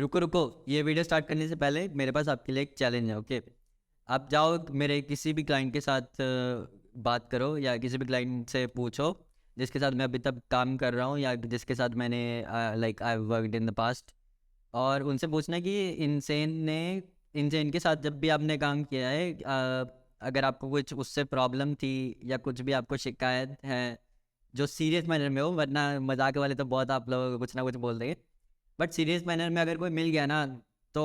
रुको रुको, ये वीडियो स्टार्ट करने से पहले मेरे पास आपके लिए एक चैलेंज है। ओके, आप जाओ मेरे किसी भी क्लाइंट के साथ बात करो या किसी भी क्लाइंट से पूछो जिसके साथ मैं अभी तक काम कर रहा हूँ या जिसके साथ मैंने like I worked in the past, और उनसे पूछना कि इनसेन के साथ जब भी आपने काम किया है, अगर आपको कुछ उससे प्रॉब्लम थी या कुछ भी आपको शिकायत है जो सीरियस मैनर में हो, वरना मजाक वाले तो बहुत आप लोग कुछ ना कुछ बोल देंगे, बट सीरियस मैनर में अगर कोई मिल गया ना तो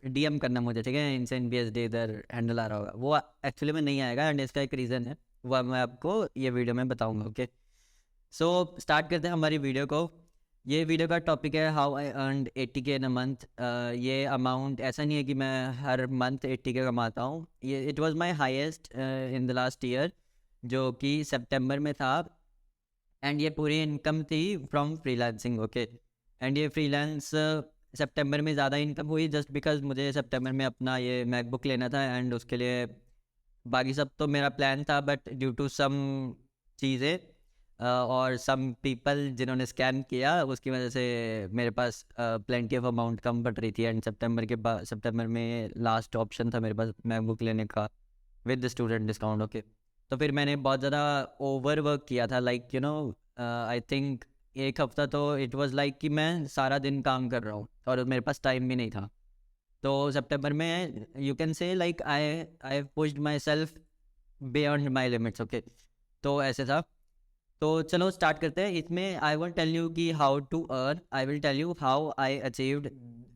डीएम करना मुझे, ठीक है। इनसेन BSD इधर हैंडल आ रहा होगा, वो एक्चुअली में नहीं आएगा एंड इसका एक रीज़न है, वो मैं आपको ये वीडियो में बताऊंगा। ओके, सो स्टार्ट करते हैं हमारी वीडियो को। ये वीडियो का टॉपिक है how I earned 80K in a month. ये अमाउंट ऐसा नहीं है कि मैं हर मंथ 80K कमाता हूँ, ये it was my highest in the last year, जो कि सितंबर में था। एंड ये पूरी इनकम थी फ्रॉम फ्रीलांसिंग। ओके, एंड ये फ्रीलांस सितंबर में ज़्यादा इनकम हुई जस्ट बिकॉज मुझे सितंबर में अपना ये मैकबुक लेना था एंड उसके लिए बाकी सब तो मेरा प्लान था, बट ड्यू टू सम चीज़ें और सम पीपल जिन्होंने स्कैम किया, उसकी वजह से मेरे पास प्लेंटी ऑफ अमाउंट कम पड़ रही थी। एंड सितंबर में लास्ट ऑप्शन था मेरे पास मैकबुक लेने का with the student discount. Okay, तो फिर मैंने बहुत ज़्यादा ओवर वर्क किया था, like you no I think एक हफ्ता तो इट वाज लाइक कि मैं सारा दिन काम कर रहा हूँ और मेरे पास टाइम भी नहीं था। तो सितंबर में you can say like I pushed myself beyond my limits. Okay, तो ऐसे था। तो चलो स्टार्ट करते हैं। इसमें आई विल टेल यू कि how to earn, I will tell you how I achieved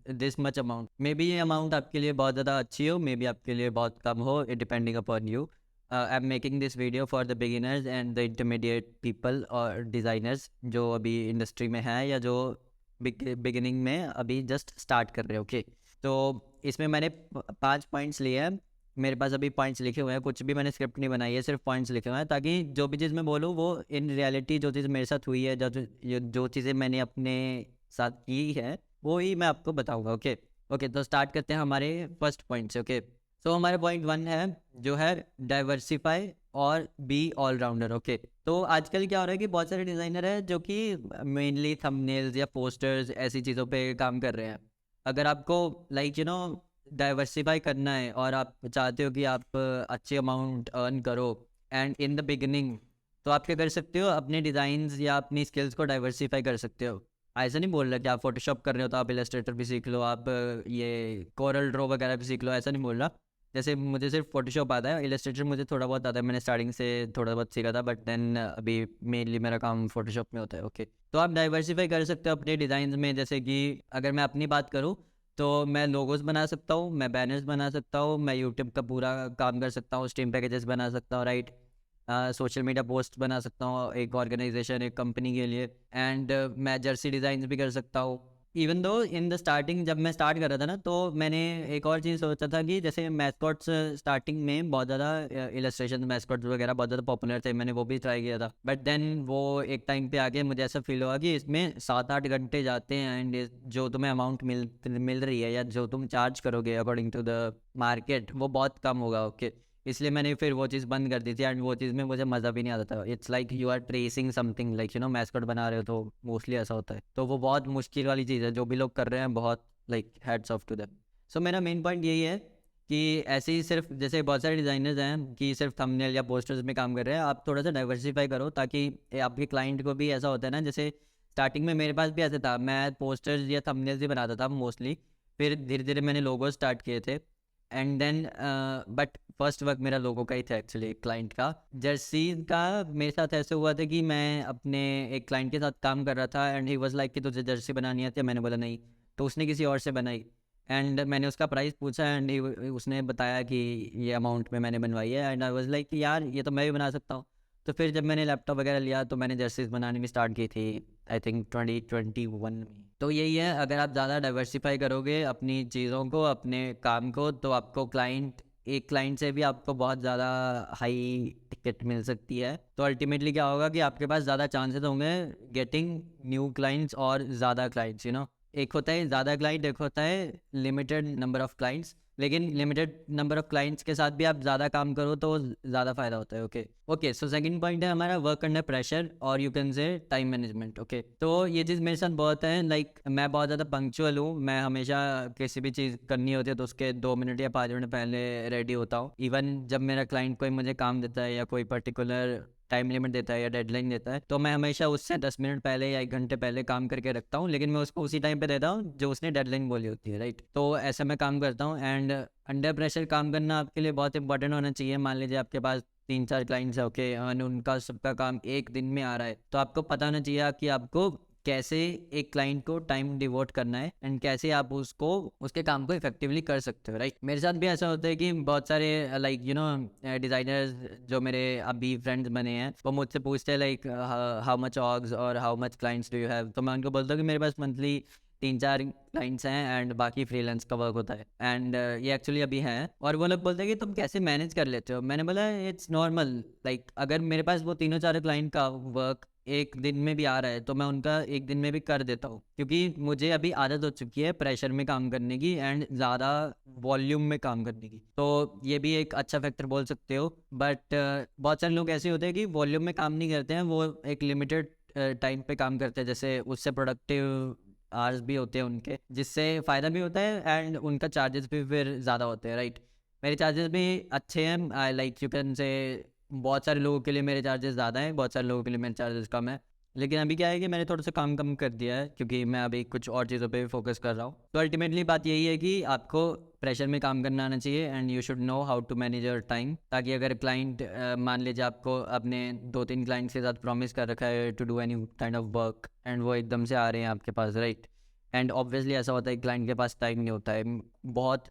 this much amount. Maybe ये अमाउंट आपके लिए बहुत ज़्यादा अच्छी हो, मे बी आपके लिए बहुत कम हो, it depending upon you. I am making this video for the beginners and the intermediate people और डिज़ाइनर्स जो अभी इंडस्ट्री में हैं या जो बिगिनिंग में अभी जस्ट स्टार्ट कर रहे हैं। ओके, तो इसमें मैंने 5 पॉइंट्स लिए हैं, मेरे पास अभी पॉइंट्स लिखे हुए हैं, कुछ भी मैंने स्क्रिप्ट नहीं बनाई है, सिर्फ पॉइंट्स लिखे हुए हैं ताकि जो भी चीज़ मैं बोलूँ वो इन रियलिटी जो चीज़ मेरे साथ हुई है, जो चीज़ें मैंने अपने साथ की है वो ही मैं आपको बताऊंगा। ओके ओके, तो स्टार्ट करते हैं हमारे फर्स्ट पॉइंट से। ओके, सो हमारे पॉइंट 1 है जो है डाइवर्सिफाई और बी ऑलराउंडर। ओके, तो आजकल क्या हो रहा है कि बहुत सारे डिज़ाइनर हैं जो कि मेनली थंबनेल्स या पोस्टर्स ऐसी चीज़ों पे काम कर रहे हैं। अगर आपको लाइक यू नो डाइवर्सिफाई करना है और आप चाहते हो कि आप अच्छे अमाउंट अर्न करो एंड इन द बिगिनिंग, तो आप क्या कर सकते हो, अपने डिज़ाइंस या अपनी स्किल्स को डाइवर्सिफाई कर सकते हो। ऐसा नहीं बोल रहा कि आप फोटोशॉप कर रहे हो तो आप इलस्ट्रेटर भी सीख लो, आप ये कोरल ड्रॉ वगैरह भी सीख लो, ऐसा नहीं बोल रहा। जैसे मुझे सिर्फ फोटोशॉप आता है, इलस्ट्रेटर मुझे थोड़ा बहुत आता है, मैंने स्टार्टिंग से थोड़ा बहुत सीखा था, बट देन अभी मेनली मेरा काम फोटोशॉप में होता है। ओके, तो आप डाइवर्सिफाई कर सकते हो अपने डिज़ाइन में। जैसे कि अगर मैं अपनी बात करूँ तो मैं लोगोज बना सकता हूँ, मैं बैनर्स बना सकता हूँ, मैं यूट्यूब का पूरा काम कर सकता हूँ, स्ट्रीम पैकेजेस बना सकता हूँ, राइट, सोशल मीडिया पोस्ट बना सकता हूँ एक ऑर्गेनाइजेशन एक कंपनी के लिए, एंड मैं जर्सी डिज़ाइन भी कर सकता हूँ। Even though in the starting जब मैं स्टार्ट कर रहा था ना, तो मैंने एक और चीज़ सोचा था कि जैसे मैस्कॉट्स स्टार्टिंग में बहुत ज़्यादा इलस्ट्रेशन मैस्कॉट्स वगैरह बहुत ज़्यादा पॉपुलर थे, मैंने वो भी ट्राई किया था, बट देन वो एक टाइम पे आके मुझे ऐसा फील हुआ कि इसमें 7-8 घंटे जाते हैं एंड जो तुम्हें अमाउंट मिल रही है या जो तुम चार्ज करोगे अकॉर्डिंग टू द मार्केट वो बहुत कम होगा। ओके, इसलिए मैंने फिर वो चीज़ बंद कर दी थी एंड वो चीज़ में मुझे मज़ा भी नहीं आता था। It's like you are tracing something, like you know mascot बना रहे हो तो मोस्टली ऐसा होता है, तो वो बहुत मुश्किल वाली चीज़ है, जो भी लोग कर रहे हैं बहुत like hats off to them. So मेरा मेन पॉइंट यही है कि ऐसे ही सिर्फ जैसे बहुत सारे डिज़ाइनर्स हैं कि सिर्फ थंबनेल या पोस्टर्स में काम कर रहे हैं, आप थोड़ा सा डाइवर्सिफाई करो ताकि आपके क्लाइंट को भी ऐसा होता है ना, जैसे स्टार्टिंग में मेरे पास भी ऐसे था, मैं पोस्टर्स या थंबनेल्स ही बनाता था मोस्टली, फिर धीरे धीरे मैंने लोगो स्टार्ट किए थे and then but first work मेरा लोगों का ही था एक्चुअली, क्लाइंट का। जर्सी का मेरे साथ ऐसे हुआ था कि मैं अपने एक क्लाइंट के साथ काम कर रहा था एंड ही वाज लाइक कि तुझे जर्सी बनानी आती है, मैंने बोला नहीं, तो उसने किसी और से बनाई एंड मैंने उसका प्राइस पूछा एंड उसने बताया कि ये अमाउंट में मैंने बनवाई है एंड आई वाज लाइक यार ये तो मैं भी बना सकता हूँ। तो फिर जब मैंने लैपटॉप वगैरह लिया तो मैंने जर्सीज बनानी भी स्टार्ट की थी आई थिंक 2021 में। तो यही है, अगर आप ज़्यादा डाइवर्सिफाई करोगे अपनी चीज़ों को अपने काम को तो आपको एक क्लाइंट से भी आपको बहुत ज़्यादा हाई टिकट मिल सकती है। तो अल्टीमेटली क्या होगा कि आपके पास ज़्यादा चांसेस होंगे गेटिंग न्यू क्लाइंट्स और ज़्यादा क्लाइंट्स, यू नो। एक होता है ज़्यादा क्लाइंट, एक होता है लिमिटेड नंबर ऑफ क्लाइंट्स। लेकिन लिमिटेड नंबर ऑफ क्लाइंट्स के साथ भी आप ज़्यादा काम करो तो ज़्यादा फ़ायदा होता है। ओके सो सेकंड पॉइंट है हमारा वर्क अंडर प्रेशर, और यू कैन से टाइम मैनेजमेंट। ओके, तो ये चीज़ मेरे साथ बहुत है, लाइक मैं बहुत ज़्यादा पंक्चुअल हूँ। मैं हमेशा किसी भी चीज़ करनी होती है तो उसके 2 मिनट या 5 मिनट पहले रेडी होता हूँ। इवन जब मेरा क्लाइंट कोई मुझे काम देता है या कोई पर्टिकुलर टाइम लिमिट देता है या डेडलाइन देता है, तो मैं हमेशा उससे 10 मिनट पहले या 1 घंटे पहले काम करके रखता हूँ, लेकिन मैं उसको उसी टाइम पे देता हूँ जो उसने डेडलाइन बोली होती है, राइट। तो ऐसा मैं काम करता हूँ। एंड अंडर प्रेशर काम करना आपके लिए बहुत इंपॉर्टेंट होना चाहिए। मान लीजिए आपके पास 3-4 क्लाइंट्स है, ओके, और उनका सबका काम एक दिन में आ रहा है, तो आपको पता होना चाहिए कि आपको कैसे एक क्लाइंट को टाइम डिवोट करना है एंड कैसे आप उसको उसके काम को इफेक्टिवली कर सकते हो, राइट। मेरे साथ भी ऐसा होता है कि बहुत सारे लाइक डिज़ाइनर्स जो मेरे अभी फ्रेंड्स बने हैं वो मुझसे पूछते हैं लाइक हाउ मच ऑग्स और how much clients do you have. तो मैं उनको बोलता हूँ कि मेरे पास मंथली 3-4 क्लाइंट्स हैं एंड बाकी फ्रीलांस का वर्क होता है। एंड ये एक्चुअली अभी है, और वो लोग बोलते हैं कि तुम कैसे मैनेज कर लेते हो। मैंने बोला इट्स नॉर्मल, लाइक अगर मेरे पास वो 3-4 क्लाइंट का वर्क एक दिन में भी आ रहा है तो मैं उनका एक दिन में भी कर देता हूँ, क्योंकि मुझे अभी आदत हो चुकी है प्रेशर में काम करने की एंड ज़्यादा वॉल्यूम में काम करने की। तो ये भी एक अच्छा फैक्टर बोल सकते हो। बट बहुत सारे लोग ऐसे होते हैं कि वॉल्यूम में काम नहीं करते हैं, वो एक लिमिटेड टाइम पे काम करते हैं, जैसे उससे प्रोडक्टिव आवर्स भी होते हैं उनके, जिससे फ़ायदा भी होता है एंड उनका चार्जेस भी फिर ज़्यादा होते हैं, राइट। मेरे चार्जेस भी अच्छे हैं, आई लाइक यू कैन से बहुत सारे लोगों के लिए मेरे चार्जेस ज़्यादा हैं, बहुत सारे लोगों के लिए मेरे चार्जेस कम है। लेकिन अभी क्या है कि मैंने थोड़ा सा काम कम कर दिया है क्योंकि मैं अभी कुछ और चीज़ों पे फोकस कर रहा हूँ। तो अल्टीमेटली बात यही है कि आपको प्रेशर में काम करना आना चाहिए and you should know how to manage your time, ताकि अगर क्लाइंट मान लीजिए आपको अपने 2-3 क्लाइंट के साथ प्रॉमिस कर रखा है to do any kind of work and वो एकदम से आ रहे हैं आपके पास, राइट। एंड ऑब्वियसली ऐसा होता है क्लाइंट के पास टाइम नहीं होता है। बहुत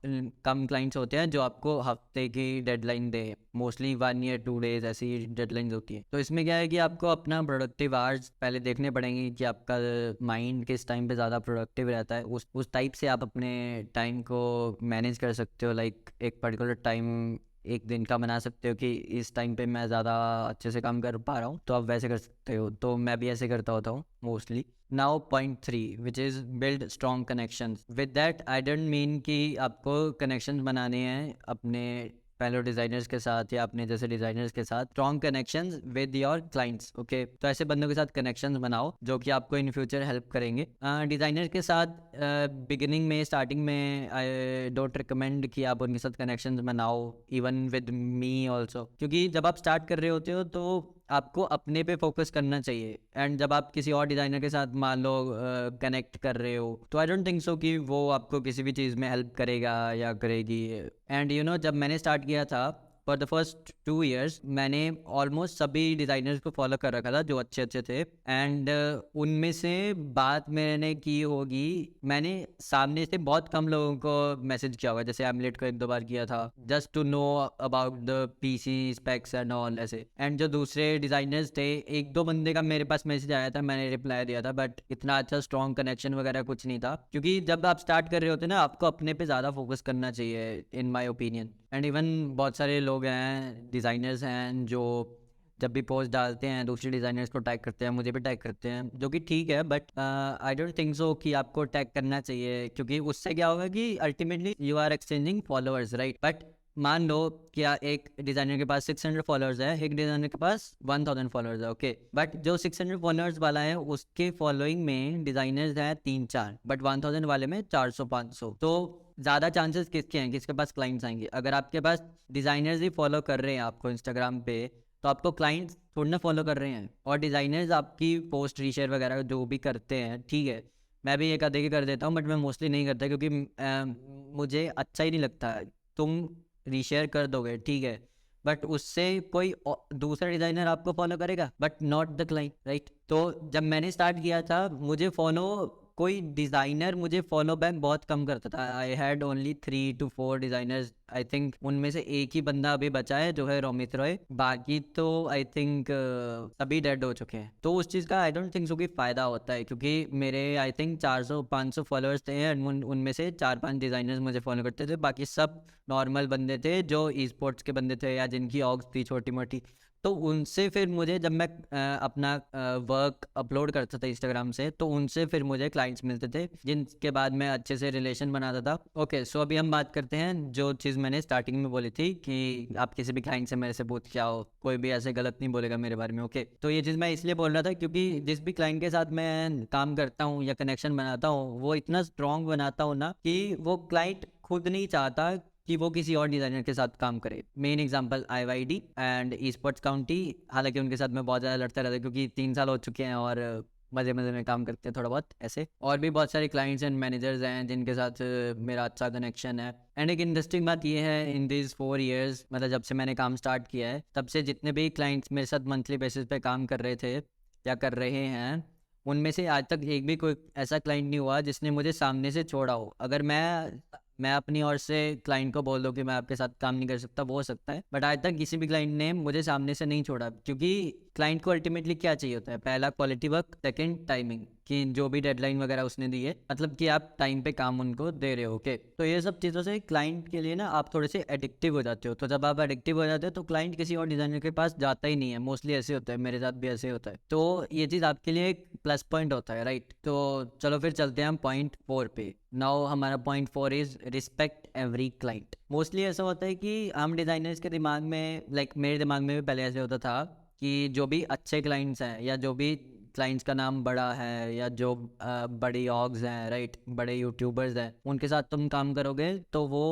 कम क्लाइंट्स होते हैं जो आपको हफ्ते की डेडलाइन दे, मोस्टली 1 या 2 डेज ऐसी डेडलाइंस होती है। तो इसमें क्या है कि आपको अपना प्रोडक्टिव आवर्स पहले देखने पड़ेंगे कि आपका माइंड किस टाइम पे ज़्यादा प्रोडक्टिव रहता है, उस टाइप से आप अपने टाइम को मैनेज कर सकते हो। लाइक एक पर्टिकुलर टाइम एक दिन का बना सकते हो कि इस टाइम पे मैं ज़्यादा अच्छे से काम कर पा रहा हूँ, तो आप वैसे कर सकते हो। तो मैं भी ऐसे करता होता हूँ mostly. Now point 3 which is build strong connections. With that I don't mean कि आपको कनेक्शंस बनाने हैं अपने फेलो डिज़ाइनर्स के साथ या अपने जैसे डिज़ाइनर्स के साथ, strong connections with your clients. Okay, तो ऐसे बंदों के साथ कनेक्शंस बनाओ जो कि आपको इन फ्यूचर हेल्प करेंगे। डिज़ाइनर के साथ बिगिनिंग में, स्टार्टिंग में आई डोंट रिकमेंड कि आप उनके साथ कनेक्शंस बनाओ, इवन विद मी ऑल्सो, क्योंकि जब आप स्टार्ट कर रहे होते हो तो आपको अपने पे फोकस करना चाहिए। एंड जब आप किसी और डिज़ाइनर के साथ मान लो कनेक्ट कर रहे हो, तो आई डोंट थिंक सो कि वो आपको किसी भी चीज़ में हेल्प करेगा या करेगी। एंड जब मैंने स्टार्ट किया था फॉर द फर्स्ट 2 years मैंने ऑलमोस्ट सभी डिज़ाइनर्स को फॉलो कर रखा था जो अच्छे अच्छे थे। एंड उनमें से बात मैंने की होगी, मैंने सामने से बहुत कम लोगों को मैसेज किया होगा, जैसे एमलेट को 1-2 बार किया था just to know about the PC specs and all ऐसे। एंड जो दूसरे डिज़ाइनर्स थे, 1-2 बंदे का मेरे पास मैसेज आया था, मैंने रिप्लाई दिया था, बट इतना अच्छा स्ट्रॉन्ग कनेक्शन वगैरह कुछ नहीं था, क्योंकि जब आप स्टार्ट कर रहे होते ना आपको अपने पे ज़्यादा फोकस करना चाहिए इन माई ओपिनियन। एंड इवन बहुत सारे लोग हैं, डिज़ाइनर्स हैं, जो जब भी पोस्ट डालते हैं दूसरे डिज़ाइनर्स को टैग करते हैं, मुझे भी टैग करते हैं, जो कि ठीक है, but I don't think so कि आपको टैग करना चाहिए, क्योंकि उससे क्या होगा कि ultimately you are exchanging followers, right. But मान लो क्या एक डिज़ाइनर के पास 600 फॉलोअर्स है, एक डिज़ाइनर के पास 1000 फॉलोअर्स है, ओके, बट जो 600 फॉलोअर्स वाला है उसके फॉलोइंग में डिज़ाइनर्स हैं 3-4, बट 1000 वाले में 400-500। तो ज़्यादा चांसेस किसके हैं, किसके पास क्लाइंट्स आएंगे? अगर आपके पास डिज़ाइनर्स ही फॉलो कर रहे हैं आपको इंस्टाग्राम पे, तो आपको क्लाइंट्स थोड़ी ना फॉलो कर रहे हैं। और डिज़ाइनर्स आपकी पोस्ट रीशेयर वगैरह जो भी करते हैं, ठीक है, मैं भी एक आधे की कर देता हूँ, बट मैं मोस्टली नहीं करता, क्योंकि मुझे अच्छा ही नहीं लगता। तुम रीशेयर कर दोगे ठीक है, बट उससे कोई दूसरा डिज़ाइनर आपको फॉलो करेगा, but not the client, right. तो जब मैंने स्टार्ट किया था मुझे फॉलो कोई डिज़ाइनर मुझे फॉलो बैक बहुत कम करता था। I had only 3 to 4 designers, I think उनमें से एक ही बंदा अभी बचा है जो है रोमित रॉय, बाकी तो आई थिंक सभी डेड हो चुके हैं। तो उस चीज़ का आई डोंट थिंक सो कि फ़ायदा होता है, क्योंकि मेरे आई थिंक 400-500 फॉलोअर्स थे एंड उनमें से 4-5 डिज़ाइनर्स मुझे फॉलो करते थे, बाकी सब नॉर्मल बंदे थे जो ई स्पोर्ट्स के बंदे थे या जिनकी ऑग्स थी छोटी मोटी। तो उनसे फिर मुझे जब मैं अपना वर्क अपलोड करता था इंस्टाग्राम से, तो उनसे फिर मुझे क्लाइंट्स मिलते थे जिनके बाद मैं अच्छे से रिलेशन बनाता था। ओके, सो अभी हम बात करते हैं जो चीज़ मैंने स्टार्टिंग में बोली थी कि आप किसी भी क्लाइंट से मेरे से पूछ के आओ, कोई भी ऐसे गलत नहीं बोलेगा मेरे बारे में। ओके, तो ये चीज़ मैं इसलिए बोल रहा था क्योंकि जिस भी क्लाइंट के साथ मैं काम करता हूँ या कनेक्शन बनाता हूँ, वो इतना स्ट्रांग बनाता हूँ ना कि वो क्लाइंट खुद नहीं चाहता कि वो किसी और डिज़ाइनर के साथ काम करे। Main example IYD and esports county. हालांकि उनके साथ मैं बहुत ज़्यादा लड़ता रहता क्योंकि 3 साल हो चुके हैं और मज़े मज़े में काम करते हैं थोड़ा बहुत ऐसे। और भी बहुत सारे क्लाइंट्स एंड मैनेजर्स हैं जिनके साथ मेरा अच्छा कनेक्शन है। एंड एक इंटरेस्टिंग बात ये है, इन दिस 4 years, मतलब जब से मैंने काम स्टार्ट किया है तब से जितने भी क्लाइंट्स मेरे साथ मंथली बेसिस पे काम कर रहे थे या कर रहे हैं, उनमें से आज तक एक भी कोई ऐसा क्लाइंट नहीं हुआ जिसने मुझे सामने से छोड़ा हो। अगर मैं अपनी ओर से क्लाइंट को बोल दूं कि मैं आपके साथ काम नहीं कर सकता, वो हो सकता है, बट आज तक किसी भी क्लाइंट ने मुझे सामने से नहीं छोड़ा। क्योंकि क्लाइंट को अल्टीमेटली क्या चाहिए होता है? पहला क्वालिटी वर्क, सेकंड टाइमिंग, कि जो भी डेडलाइन वगैरह उसने दी है, मतलब कि आप टाइम पे काम उनको दे रहे हो। ओके, तो ये सब चीज़ों से क्लाइंट के लिए ना आप थोड़े से एडिक्टिव हो जाते हो। तो जब आप एडिक्टिव हो जाते हो तो क्लाइंट किसी और डिज़ाइनर के पास जाता ही नहीं है। मोस्टली ऐसे होता है, मेरे साथ भी ऐसे होता है। तो ये चीज़ आपके लिए एक प्लस पॉइंट होता है, राइट? तो चलो फिर चलते हैं हम पॉइंट 4 पे। नाउ हमारा point 4 is respect every client. Mostly ऐसा होता है कि हम डिज़ाइनर्स के दिमाग में, लाइक मेरे दिमाग में भी पहले ऐसे होता था कि जो भी अच्छे क्लाइंट्स हैं या जो भी क्लाइंट्स का नाम बड़ा है या जो बड़ी ऑग्स हैं, राइट, बड़े यूट्यूबर्स हैं, उनके साथ तुम काम करोगे तो वो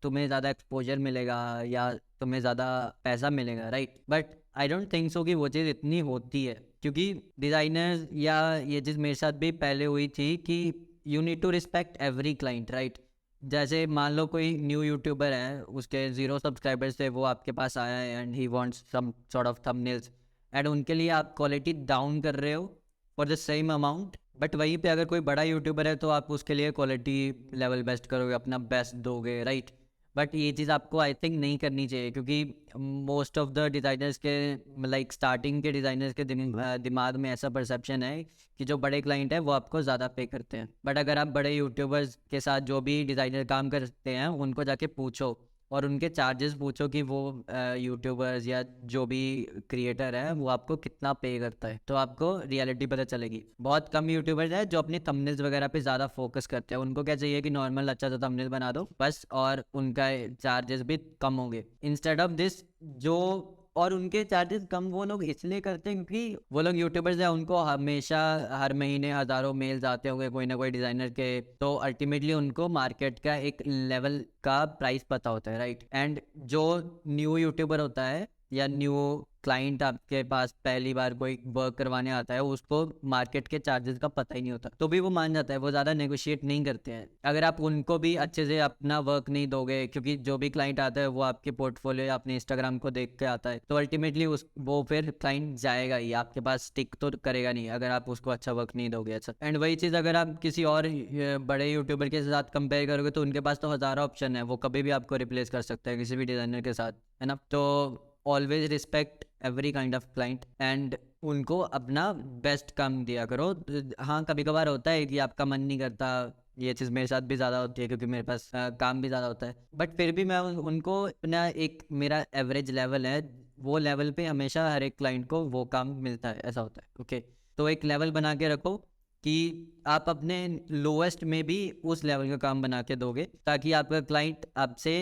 तुम्हें ज़्यादा एक्सपोजर मिलेगा या तुम्हें ज़्यादा पैसा मिलेगा, right? But I don't think so कि वो चीज़ इतनी होती है। क्योंकि डिज़ाइनर्स, या ये चीज़ मेरे साथ भी पहले हुई थी कि you need to respect every client, right? जैसे मान लो कोई न्यू यूट्यूबर है, उसके 0 सब्सक्राइबर्स थे, वो आपके पास आया है and he wants some sort of thumbnails, and उनके लिए आप क्वालिटी डाउन कर रहे हो for the same amount. But वहीं पे अगर कोई बड़ा यूट्यूबर है तो आप उसके लिए क्वालिटी लेवल बेस्ट करोगे, अपना बेस्ट दोगे, राइट? बट ये चीज़ आपको आई थिंक नहीं करनी चाहिए क्योंकि मोस्ट ऑफ द डिज़ाइनर्स के, लाइक स्टार्टिंग के डिज़ाइनर्स के दिमाग में ऐसा परसेप्शन है कि जो बड़े क्लाइंट हैं वो आपको ज़्यादा पे करते हैं। बट अगर आप बड़े यूट्यूबर्स के साथ जो भी डिज़ाइनर काम करते हैं उनको जाके पूछो और उनके चार्जेस पूछो कि वो यूट्यूबर्स या जो भी क्रिएटर है वो आपको कितना पे करता है, तो आपको रियलिटी पता चलेगी। बहुत कम यूट्यूबर्स हैं जो अपनी थंबनेल्स वगैरह पे ज़्यादा फोकस करते हैं। उनको क्या चाहिए कि नॉर्मल अच्छा सा थंबनेल बना दो बस, और उनका चार्जेस भी कम होंगे इंस्टेड ऑफ दिस। जो और उनके चार्जेस कम वो लोग इसलिए करते हैं क्योंकि वो लोग यूट्यूबर्स हैं, उनको हमेशा हर महीने हज़ारों मेल्स आते होंगे कोई ना कोई डिज़ाइनर के, तो अल्टीमेटली उनको मार्केट का एक लेवल का प्राइस पता होता है, राइट? एंड जो न्यू यूट्यूबर होता है या न्यू क्लाइंट आपके पास पहली बार कोई वर्क करवाने आता है, उसको मार्केट के चार्जेस का पता ही नहीं होता, तो भी वो मान जाता है, वो ज़्यादा नेगोशिएट नहीं करते हैं। अगर आप उनको भी अच्छे से अपना वर्क नहीं दोगे, क्योंकि जो भी क्लाइंट आता है वो आपके पोर्टफोलियो या अपने इंस्टाग्राम को देख के आता है, तो अल्टीमेटली वो फिर क्लाइंट जाएगा ही, आपके पास स्टिक तो करेगा नहीं अगर आप उसको अच्छा वर्क नहीं दोगे। अच्छा, एंड वही चीज़ अगर आप किसी और बड़े यूट्यूबर के साथ कंपेयर करोगे तो उनके पास तो हज़ारों ऑप्शन है, वो कभी भी आपको रिप्लेस कर सकते हैं किसी भी डिज़ाइनर के साथ, है ना? तो always respect every kind of client and उनको अपना बेस्ट काम दिया करो। हाँ, कभी कभार होता है कि आपका मन नहीं करता, ये चीज़ मेरे साथ भी ज़्यादा होती है क्योंकि मेरे पास काम भी ज़्यादा होता है, बट फिर भी मैं उनको अपना, एक मेरा एवरेज लेवल है, वो लेवल पे हमेशा हर एक क्लाइंट को वो काम मिलता है, ऐसा होता है। ओके, तो एक लेवल बना के रखो कि आप अपने लोएस्ट में भी उस लेवल का काम बना के दोगे ताकि आपका क्लाइंट आपसे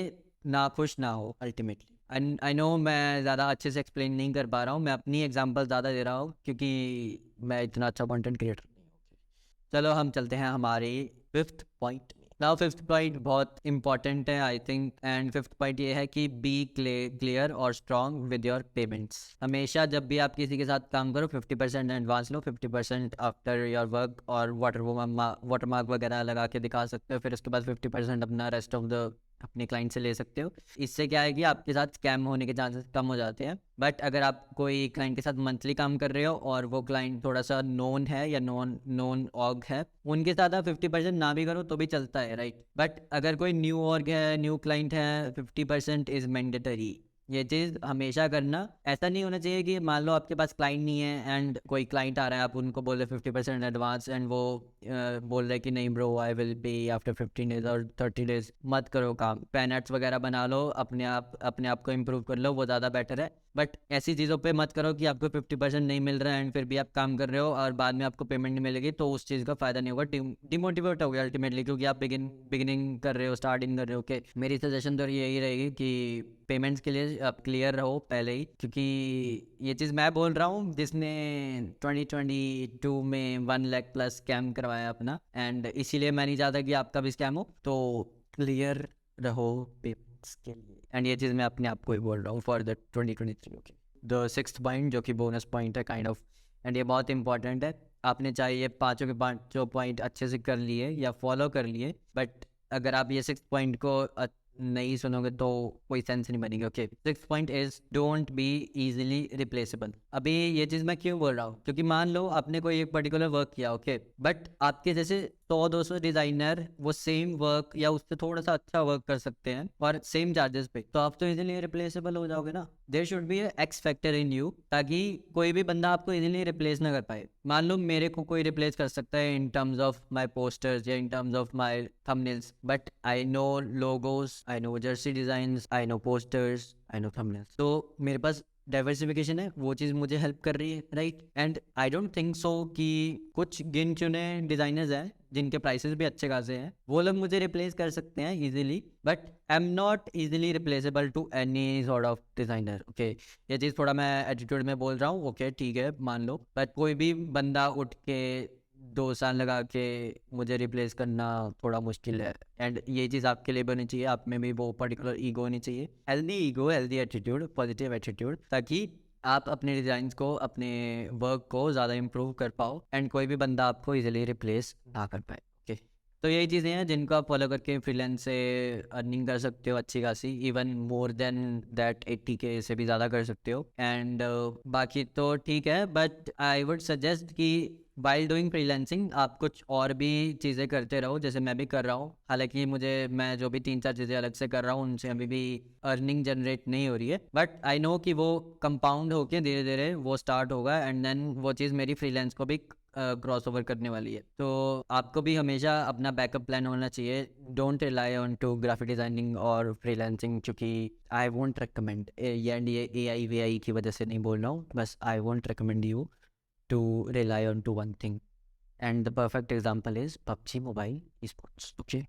नाखुश ना हो अल्टीमेटली। आई नो मैं ज़्यादा अच्छे से एक्सप्लेन नहीं कर पा रहा हूँ, मैं अपनी एग्जांपल ज़्यादा दे रहा हूँ क्योंकि मैं इतना अच्छा कंटेंट क्रिएटर नहीं हूँ। चलो हम चलते हैं हमारे 5th पॉइंट में। नाउ 5th पॉइंट बहुत इंपॉर्टेंट है I think, and 5th point ये है कि बी क्लियर और स्ट्रॉन्ग विद योर पेमेंट्स। हमेशा जब भी आप किसी के साथ काम करो 50% advance low, 50% after your work, और वाटरमार्क वगैरह लगा के दिखा सकते हो, फिर उसके बाद 50% अपना रेस्ट ऑफ द अपने क्लाइंट से ले सकते हो। इससे क्या है कि आपके साथ स्कैम होने के चांसेस कम हो जाते हैं। बट अगर आप कोई क्लाइंट के साथ मंथली काम कर रहे हो और वो क्लाइंट थोड़ा सा नोन है या नोन ऑर्ग है, उनके साथ आप 50% ना भी करो तो भी चलता है, राइट? बट अगर कोई न्यू ऑर्ग है, न्यू क्लाइंट है, 50% इज़ मैंडेटरी। ये चीज़ हमेशा करना। ऐसा नहीं होना चाहिए कि मान लो आपके पास क्लाइंट नहीं है एंड कोई क्लाइंट आ रहा है, आप उनको बोले 50% एडवांस एंड वो बोल रहे कि नहीं bro I will pay after 15 days और 30 डेज, मत करो काम। पैन एड्स वगैरह बना लो, अपने आप को इम्प्रूव कर लो, वो ज़्यादा बेटर है। बट ऐसी चीज़ों पे मत करो कि आपको 50% नहीं मिल रहा है एंड फिर भी आप काम कर रहे हो और बाद में आपको पेमेंट नहीं मिलेगी, तो उस चीज़ का फ़ायदा नहीं होगा, डिमोटिवेट हो गया अल्टीमेटली, क्योंकि आप बिगिनिंग कर रहे हो, स्टार्टिंग कर रहे हो। ओके, मेरी सजेशन तो यही रहेगी कि पेमेंट्स के लिए आप क्लियर रहो पहले ही, क्योंकि ये चीज़ मैं बोल रहा हूँ जिसने 2022 में 1 लाख प्लस स्कैम करवाया अपना, एंड इसीलिए मैं नहीं चाहता कि आपका भी स्कैम हो। तो क्लियर रहो पेमेंट्स के लिए, एंड ये चीज़ मैं अपने आप को ही बोल रहा हूँ for the 2023। Okay, the 6th point जो कि बोनस पॉइंट है काइंड ऑफ, एंड ये बहुत इंपॉर्टेंट है। आपने चाहे ये पाँचों के पाँचों पॉइंट अच्छे से कर लिए या फॉलो कर लिए, बट अगर आप ये 6th पॉइंट को नहीं सुनोगे तो कोई सेंस नहीं बनेगी। Okay, 6th point is don't be easily replaceable. अभी ये चीज़ मैं क्यों बोल रहा हूँ, क्योंकि मान लो आपने कोई एक पर्टिकुलर वर्क किया, ओके, बट आपके जैसे 100-200 डिज़ाइनर वो सेम वर्क या उससे थोड़ा सा अच्छा वर्क कर सकते हैं और सेम चार्जेस पे, तो आप तो इजीली रिप्लेसेबल हो जाओगे ना। There should be X factor in you, ताकि कोई भी बंदा आपको इजीली रिप्लेस ना कर पाए। मान लो मेरे को कोई रिप्लेस कर सकता है in terms of my posters या in terms of my thumbnails, but I know logos, I know jersey designs, I know posters, I know thumbnails. तो मेरे पास डाइवर्सिफिकेशन है, वो चीज़ मुझे हेल्प कर रही है, right. And I don't think so कि कुछ गिन चुने डिज़ाइनर्स हैं जिनके प्राइसेस भी अच्छे खासे हैं, वो लोग मुझे रिप्लेस कर सकते हैं easily, but I am not easily replaceable to any sort of designer. Okay, ये चीज़ थोड़ा मैं एटीट्यूड में बोल रहा हूँ, ओके ठीक है मान लो, बट कोई भी बंदा उठ के 2 साल लगा के मुझे रिप्लेस करना थोड़ा मुश्किल है। एंड ये चीज़ आपके लिए भी होनी चाहिए, आप में भी वो पर्टिकुलर ईगो होनी चाहिए, healthy ego, healthy attitude, positive attitude, ताकि आप अपने डिज़ाइंस को, अपने वर्क को ज़्यादा इम्प्रूव कर पाओ एंड कोई भी बंदा आपको इजीली रिप्लेस ना कर पाए। ओके, तो यही चीज़ें हैं जिनको आप फॉलो करके फ्रीलांस से अर्निंग कर सकते हो अच्छी खासी, even more than that 80K से भी ज़्यादा कर सकते हो। एंड बाकी तो ठीक है, बट आई वुड सजेस्ट कि वाइल डूइंग फ्रीलांसिंग आप कुछ और भी चीज़ें करते रहो, जैसे मैं भी कर रहा हूँ। हालांकि मैं जो भी 3-4 चीज़ें अलग से कर रहा हूँ उनसे अभी भी अर्निंग जनरेट नहीं हो रही है, बट आई नो कि वो कंपाउंड होके धीरे धीरे वो स्टार्ट होगा एंड देन वो चीज़ मेरी फ्रीलांस को भी क्रॉस ओवर करने वाली है। तो आपको भी हमेशा अपना बैकअप प्लान होना चाहिए। Don't rely on to graphic designing और फ्रीलांसिंग, क्योंकि आई वोंट रिकमेंड ये AI की वजह से नहीं बोल रहा हूँ, बस आई won't recommend you to rely on to one thing, and the perfect example is PUBG Mobile Esports. Okay.